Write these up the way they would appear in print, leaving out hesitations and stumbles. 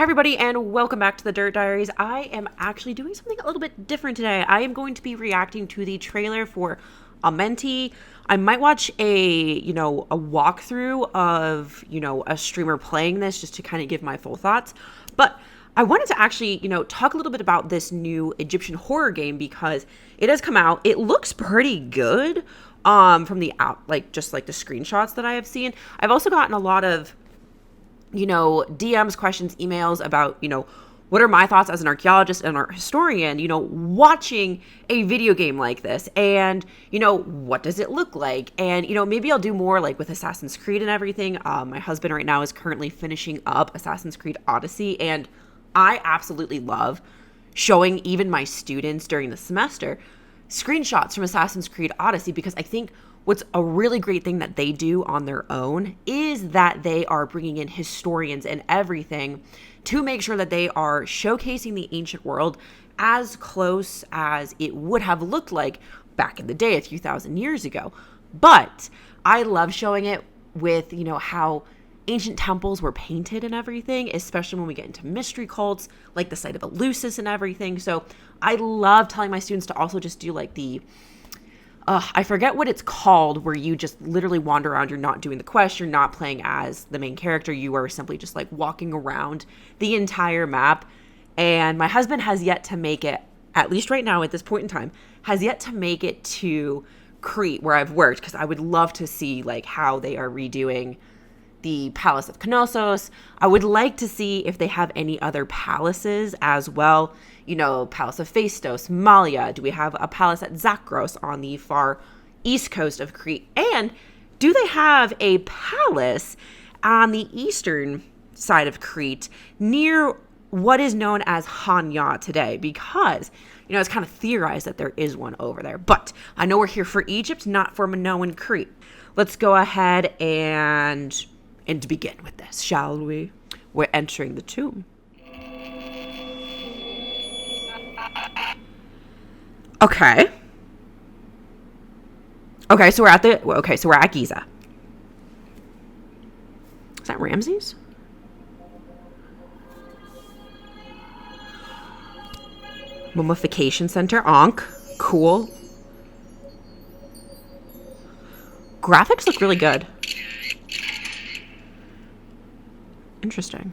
Hi everybody and welcome back to the Dirt Diaries. I am actually doing something a little bit different today. I am going to be reacting to the trailer for Amenti. I might watch a walkthrough of, a streamer playing this just to kind of give my full thoughts. But I wanted to actually, talk a little bit about this new Egyptian horror game because it has come out. It looks pretty good from the out, just the screenshots that I have seen. I've also gotten a lot of DMs, questions, emails about, what are my thoughts as an archaeologist and art historian, watching a video game like this and, what does it look like? And, maybe I'll do more like with Assassin's Creed and everything. My husband right now is currently finishing up Assassin's Creed Odyssey, and I absolutely love showing even my students during the semester screenshots from Assassin's Creed Odyssey because I think what's a really great thing that they do on their own is that they are bringing in historians and everything to make sure that they are showcasing the ancient world as close as it would have looked like back in the day a few thousand years ago. But I love showing it with, how ancient temples were painted and everything, especially when we get into mystery cults, like the site of Eleusis and everything. So I love telling my students to also just do I forget what it's called, where you just literally wander around. You're not doing the quest. You're not playing as the main character. You are simply just walking around the entire map. And my husband has yet to make it, at least right now at this point in time, has yet to make it to Crete where I've worked, because I would love to see how they are redoing the Palace of Knossos. I would like to see if they have any other palaces as well. Palace of Phaistos, Malia. Do we have a palace at Zakros on the far east coast of Crete? And do they have a palace on the eastern side of Crete near what is known as Hanya today? Because, it's kind of theorized that there is one over there. But I know we're here for Egypt, not for Minoan Crete. Let's go ahead and begin with this, shall we? We're entering the tomb. Okay, so we're at Giza. Is that Ramses? Mummification Center, Ankh. Cool. Graphics look really good. Interesting.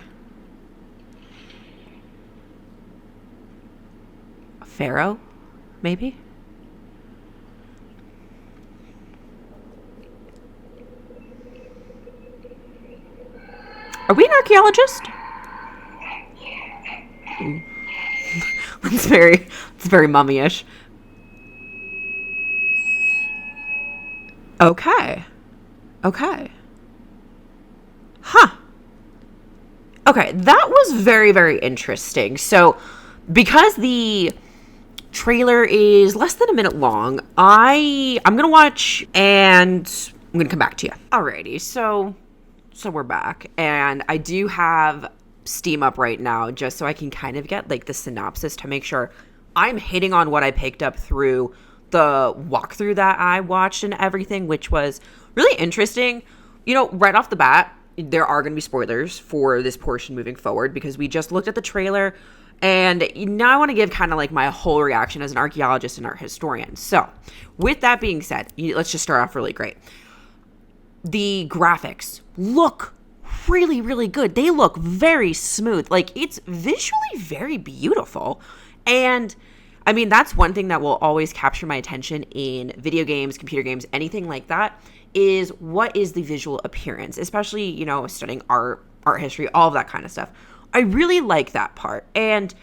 Pharaoh, maybe? Are we an archaeologist? It's very mummy-ish. Okay. Huh. Okay, that was very, very interesting. So, because the trailer is less than a minute long, I'm gonna watch and I'm gonna come back to you. Alrighty, so we're back, and I do have Steam up right now just so I can kind of get the synopsis to make sure I'm hitting on what I picked up through the walkthrough that I watched and everything, which was really interesting. Right off the bat, there are going to be spoilers for this portion moving forward because we just looked at the trailer, and now I want to give kind of my whole reaction as an archaeologist and art historian. So with that being said, let's just start off really great. The graphics look really, really good. They look very smooth. It's visually very beautiful. And I mean, that's one thing that will always capture my attention in video games, computer games, anything like that, is what is the visual appearance, especially, studying art history, all of that kind of stuff. I really like that part. And,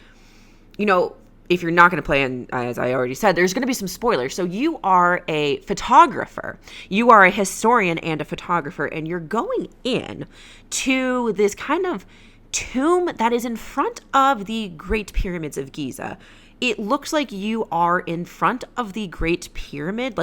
if you're not going to play, and as I already said, there's going to be some spoilers. So you are a photographer. You are a historian and a photographer, and you're going in to this kind of tomb that is in front of the Great Pyramids of Giza. It looks like you are in front of the Great Pyramid,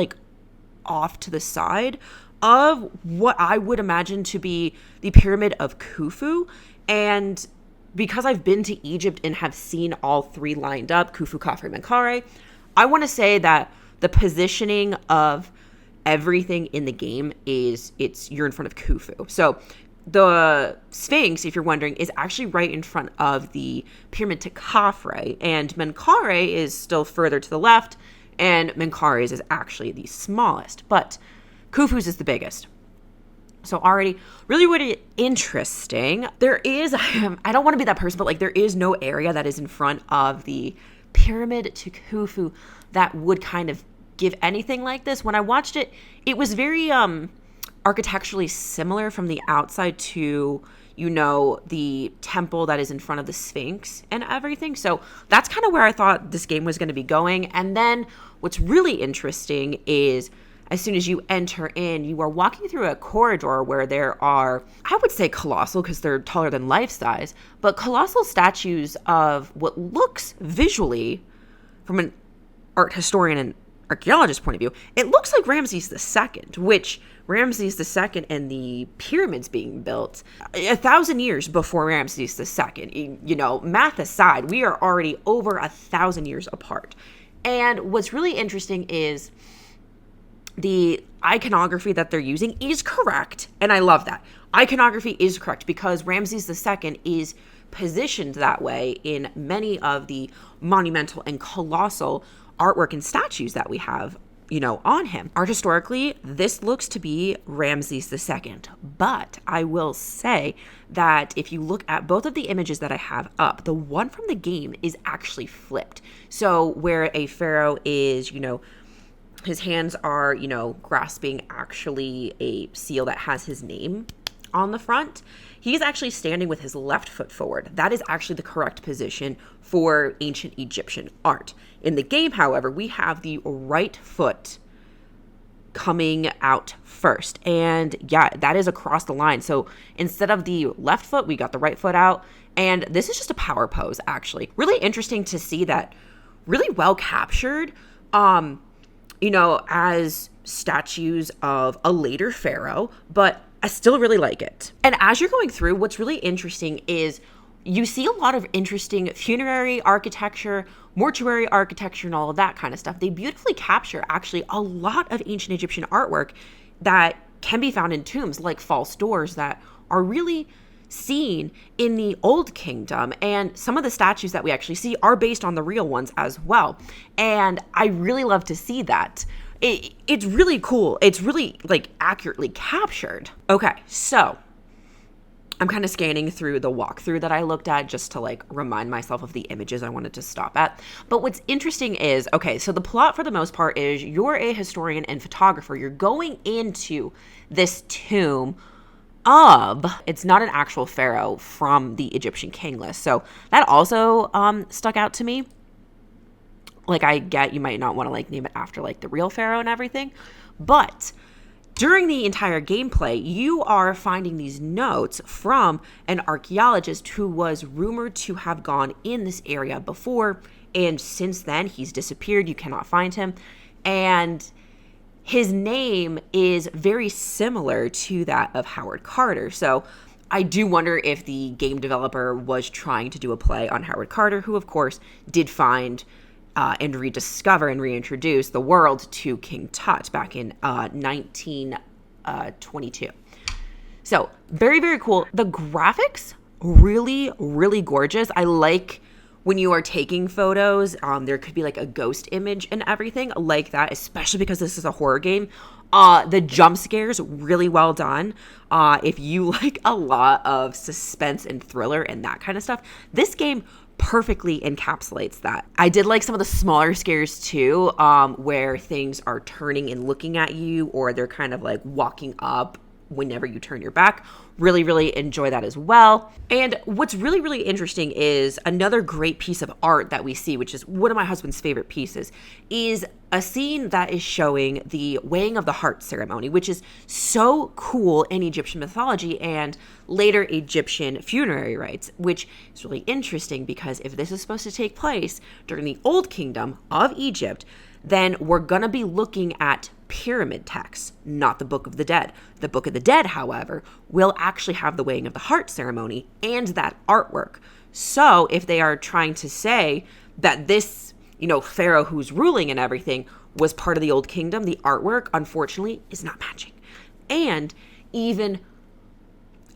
off to the side of what I would imagine to be the Pyramid of Khufu. And because I've been to Egypt and have seen all three lined up, Khufu, Khafre, Menkaure, I want to say that the positioning of everything in the game you're in front of Khufu. So the Sphinx, if you're wondering, is actually right in front of the pyramid to Khafre, and Menkaure is still further to the left, and Menkaure's is actually the smallest, but Khufu's is the biggest. So already really, really interesting. There is, I don't want to be that person, but like there is no area that is in front of the pyramid to Khufu that would kind of give anything like this. When I watched it, it was very architecturally similar from the outside to, you know, the temple that is in front of the Sphinx and everything. So that's kind of where I thought this game was going to be going. And then what's really interesting is as soon as you enter in, you are walking through a corridor where there are, I would say colossal because they're taller than life size, but colossal statues of what looks visually, from an art historian and archaeologist point of view, it looks like Ramses II, which Ramses II and the pyramids being built 1,000 years before Ramses II. You know, math aside, we are already over 1,000 years apart. And what's really interesting is the iconography that they're using is correct. And I love that. Iconography is correct because Ramses II is positioned that way in many of the monumental and colossal artwork and statues that we have, you know, on him. Art historically, this looks to be Ramses II. But I will say that if you look at both of the images that I have up, the one from the game is actually flipped. So where a pharaoh is, you know, his hands are, you know, grasping actually a seal that has his name on the front, he's actually standing with his left foot forward. That is actually the correct position for ancient Egyptian art. In the game, however, we have the right foot coming out first. And yeah, that is across the line. So instead of the left foot, we got the right foot out. And this is just a power pose, actually. Really interesting to see that, really well captured, you know, as statues of a later pharaoh, but I still really like it. And as you're going through, what's really interesting is you see a lot of interesting funerary architecture, mortuary architecture, and all of that kind of stuff. They beautifully capture actually a lot of ancient Egyptian artwork that can be found in tombs, like false doors that are really seen in the Old Kingdom. And some of the statues that we actually see are based on the real ones as well. And I really love to see that. It's really cool. It's really like accurately captured. Okay, so I'm kind of scanning through the walkthrough that I looked at just to like remind myself of the images I wanted to stop at. But what's interesting is, okay, so the plot for the most part is you're a historian and photographer. You're going into this tomb of, it's not an actual pharaoh from the Egyptian king list. So that also stuck out to me. Like, I get you might not want to like name it after like the real pharaoh and everything, but during the entire gameplay, you are finding these notes from an archaeologist who was rumored to have gone in this area before, and since then he's disappeared. You cannot find him, and his name is very similar to that of Howard Carter. So I do wonder if the game developer was trying to do a play on Howard Carter, who of course did find and rediscover and reintroduce the world to King Tut back in 1922. So very, very cool. The graphics, really, really gorgeous. I like when you are taking photos, there could be like a ghost image and everything like that, especially because this is a horror game. The jump scares, really well done. If you like a lot of suspense and thriller and that kind of stuff, this game perfectly encapsulates that. I did like some of the smaller scares too, where things are turning and looking at you, or they're kind of like walking up whenever you turn your back. Really, really enjoy that as well. And what's really, really interesting is another great piece of art that we see, which is one of my husband's favorite pieces, is a scene that is showing the weighing of the heart ceremony, which is so cool in Egyptian mythology and later Egyptian funerary rites, which is really interesting because if this is supposed to take place during the Old Kingdom of Egypt, then we're going to be looking at pyramid texts, not the Book of the Dead. The Book of the Dead, however, will actually have the weighing of the heart ceremony and that artwork. So if they are trying to say that this, you know, pharaoh who's ruling and everything was part of the Old Kingdom, the artwork, unfortunately, is not matching. And even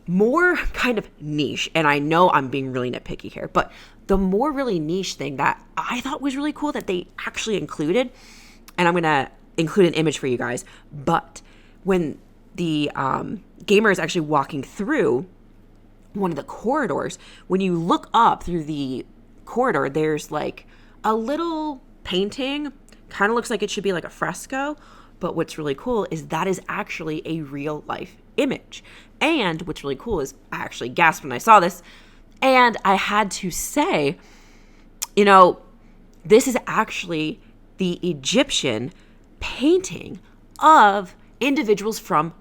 more kind of niche, and I know I'm being really nitpicky here, but the more really niche thing that I thought was really cool that they actually included, and I'm going to include an image for you guys, but when the gamer is actually walking through one of the corridors, when you look up through the corridor, there's like a little painting, kind of looks like it should be like a fresco, but what's really cool is that is actually a real life image. And what's really cool is I actually gasped when I saw this, and I had to say, this is actually the Egyptian painting of individuals from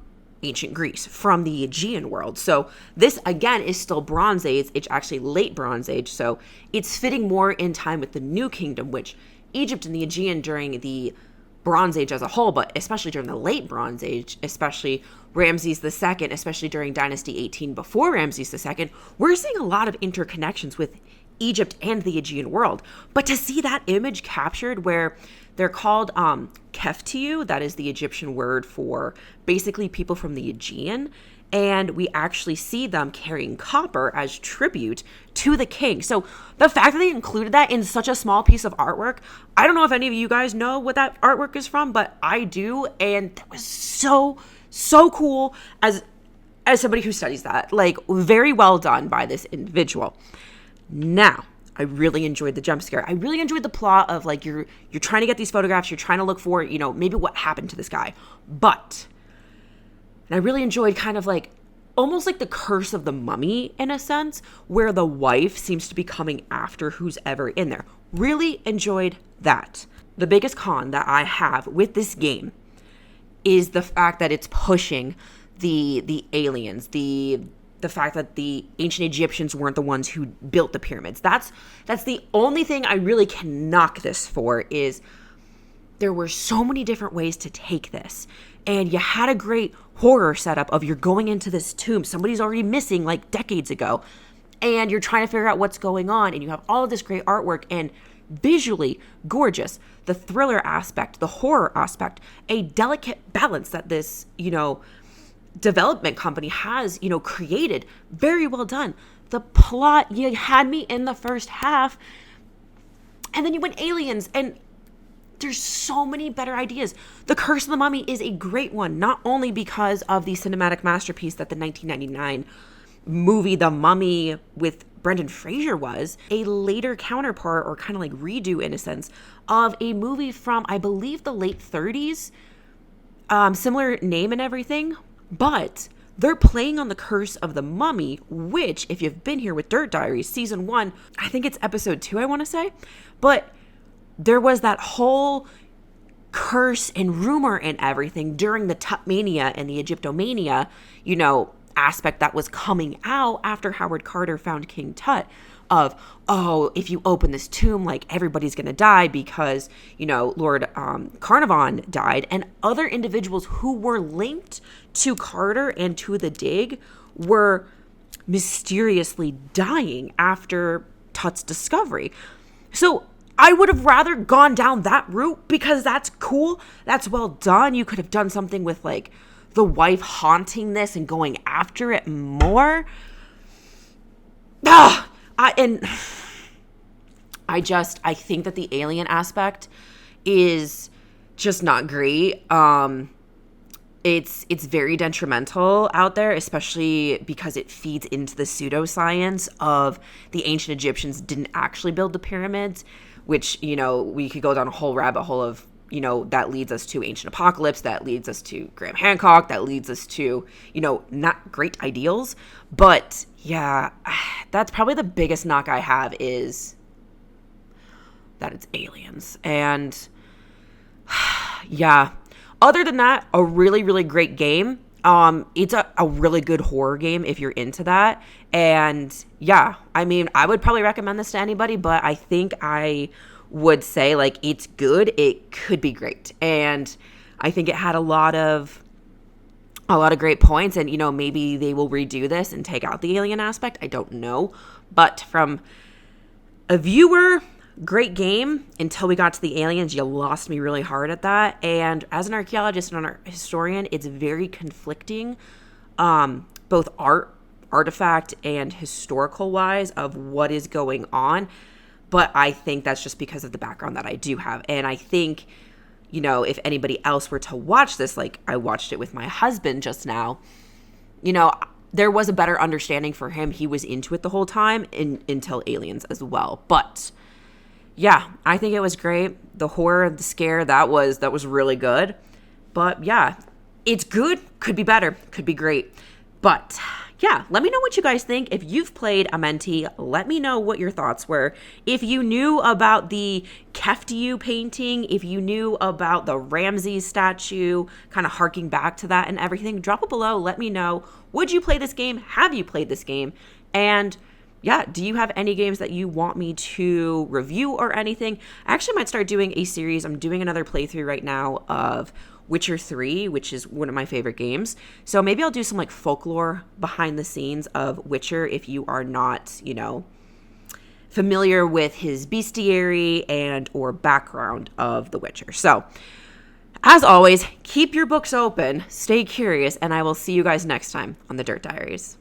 ancient Greece, from the Aegean world. So this, again, is still Bronze Age. It's actually late Bronze Age. So it's fitting more in time with the New Kingdom, which Egypt and the Aegean during the Bronze Age as a whole, but especially during the late Bronze Age, especially Ramses II, especially during Dynasty 18 before Ramses II, we're seeing a lot of interconnections with Egypt and the Aegean world. But to see that image captured where they're called Keftiu, that is the Egyptian word for basically people from the Aegean, and we actually see them carrying copper as tribute to the king. So the fact that they included that in such a small piece of artwork, I don't know if any of you guys know what that artwork is from, but I do, and that was so cool as somebody who studies that. Like, very well done by this individual. Now, I really enjoyed the jump scare. I really enjoyed the plot of like you're trying to get these photographs, you're trying to look for, maybe what happened to this guy. And I really enjoyed kind of like almost like the curse of the mummy in a sense, where the wife seems to be coming after who's ever in there. Really enjoyed that. The biggest con that I have with this game is the fact that it's pushing the aliens, the fact that the ancient Egyptians weren't the ones who built the pyramids. That's the only thing I really can knock this for, is there were so many different ways to take this. And you had a great horror setup of you're going into this tomb. Somebody's already missing like decades ago. And you're trying to figure out what's going on. And you have all of this great artwork and visually gorgeous. The thriller aspect, the horror aspect, a delicate balance that this, development company has, created. Very well done. The plot, you had me in the first half. And then you went aliens, and there's so many better ideas. The Curse of the Mummy is a great one, not only because of the cinematic masterpiece that the 1999 movie The Mummy with Brendan Fraser was, a later counterpart, or kind of like redo in a sense, of a movie from, I believe, the late 30s. Similar name and everything, but they're playing on the Curse of the Mummy, which, if you've been here with Dirt Diaries, season 1, I think it's episode 2, I want to say, but there was that whole curse and rumor and everything during the Tutmania and the Egyptomania, aspect that was coming out after Howard Carter found King Tut of, if you open this tomb, like everybody's going to die because, Lord Carnarvon died, and other individuals who were linked to Carter and to the dig were mysteriously dying after Tut's discovery. So I would have rather gone down that route because that's cool. That's well done. You could have done something with like the wife haunting this and going after it more. I think that the alien aspect is just not great. It's very detrimental out there, especially because it feeds into the pseudoscience of the ancient Egyptians didn't actually build the pyramids, which, we could go down a whole rabbit hole of, that leads us to Ancient Apocalypse, that leads us to Graham Hancock, that leads us to, not great ideals. But yeah, that's probably the biggest knock I have, is that it's aliens. And yeah, other than that, a really, really great game. It's a really good horror game if you're into that. And yeah, I would probably recommend this to anybody, but I think I would say like it's good. It could be great. And I think it had a lot of great points, and maybe they will redo this and take out the alien aspect. I don't know. But from a viewer, great game until we got to the aliens. You lost me really hard at that. And as an archaeologist and an art historian, it's very conflicting, both art artifact and historical wise of what is going on. But I think that's just because of the background that I do have. And I think, if anybody else were to watch this, like I watched it with my husband just now, there was a better understanding for him. He was into it the whole time until Aliens as well. But yeah, I think it was great. The horror, the scare, that was really good. But yeah, it's good. Could be better. Could be great. But yeah, let me know what you guys think. If you've played Amenti, let me know what your thoughts were. If you knew about the Keftiu painting, if you knew about the Ramses statue, kind of harking back to that and everything, drop it below. Let me know. Would you play this game? Have you played this game? And yeah, do you have any games that you want me to review or anything? I actually might start doing a series. I'm doing another playthrough right now of Witcher 3, which is one of my favorite games. So maybe I'll do some like folklore behind the scenes of Witcher if you are not, familiar with his bestiary and or background of The Witcher. So as always, keep your books open, stay curious, and I will see you guys next time on the Dirt Diaries.